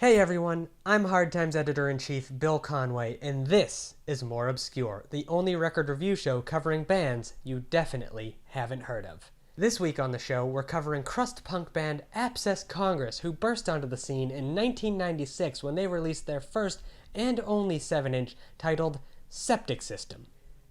Hey everyone, I'm Hard Times Editor-in-Chief Bill Conway, and this is More Obscure, the only record review show covering bands you definitely haven't heard of. This week on the show, we're covering crust punk band Abscess Congress, who burst onto the scene in 1996 when they released their first and only 7-inch titled Septic System.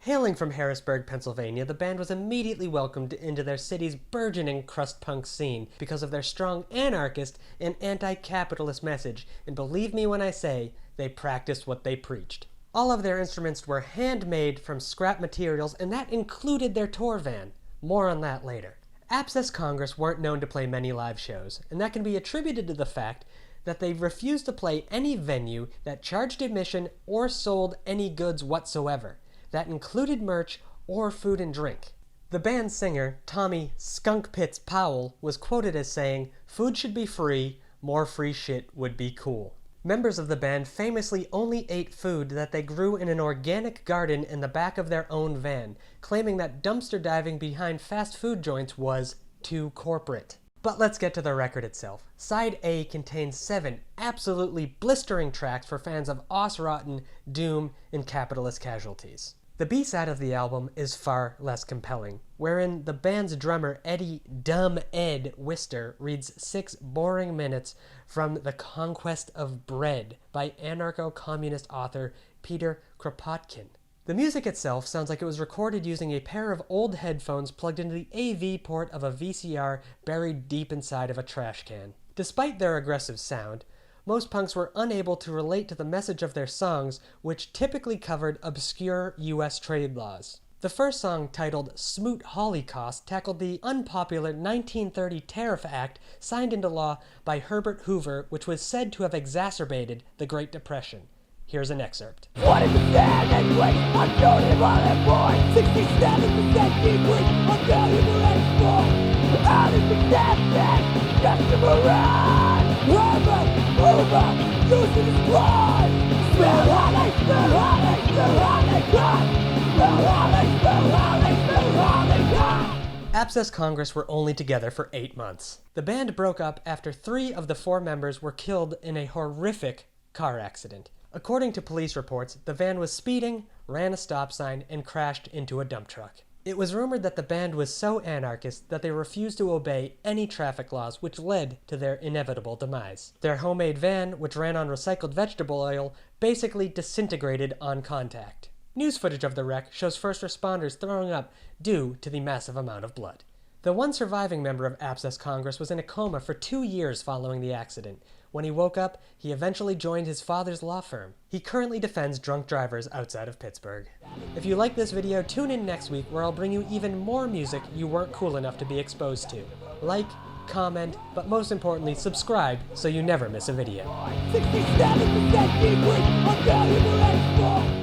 Hailing from Harrisburg, Pennsylvania, the band was immediately welcomed into their city's burgeoning crust punk scene because of their strong anarchist and anti-capitalist message, and believe me when I say, they practiced what they preached. All of their instruments were handmade from scrap materials, and that included their tour van. More on that later. Abscess Congress weren't known to play many live shows, and that can be attributed to the fact that they refused to play any venue that charged admission or sold any goods whatsoever. That included merch or food and drink. The band's singer, Tommy Skunk Pits Powell, was quoted as saying, "Food should be free, more free shit would be cool." Members of the band famously only ate food that they grew in an organic garden in the back of their own van, claiming that dumpster diving behind fast food joints was too corporate. But let's get to the record itself. Side A contains 7 absolutely blistering tracks for fans of Rotten, Doom, and Capitalist Casualties. The B-side of the album is far less compelling, wherein the band's drummer Eddie "Dumb Ed" Wister reads 6 boring minutes from The Conquest of Bread by anarcho-communist author Peter Kropotkin. The music itself sounds like it was recorded using a pair of old headphones plugged into the AV port of a VCR buried deep inside of a trash can. Despite their aggressive sound, most punks were unable to relate to the message of their songs, which typically covered obscure US trade laws. The first song, titled Smoot Holocaust, tackled the unpopular 1930 Tariff Act signed into law by Herbert Hoover, which was said to have exacerbated the Great Depression. Here's an excerpt. 20% anyway, I'm totally unemployed. 67% decrease on valuable export. Out of acceptance, customer run. Over, using his blood. Smell how they cut. Smell how they cut. Abscess Congress were only together for 8 months. The band broke up after 3 of the 4 members were killed in a horrific car accident. According to police reports, the van was speeding, ran a stop sign, and crashed into a dump truck. It was rumored that the band was so anarchist that they refused to obey any traffic laws, which led to their inevitable demise. Their homemade van, which ran on recycled vegetable oil, basically disintegrated on contact. News footage of the wreck shows first responders throwing up due to the massive amount of blood. The one surviving member of Abscess Congress was in a coma for 2 years following the accident. When he woke up, he eventually joined his father's law firm. He currently defends drunk drivers outside of Pittsburgh. If you like this video, tune in next week where I'll bring you even more music you weren't cool enough to be exposed to. Like, comment, but most importantly, subscribe so you never miss a video. 67% decrease on valuable export.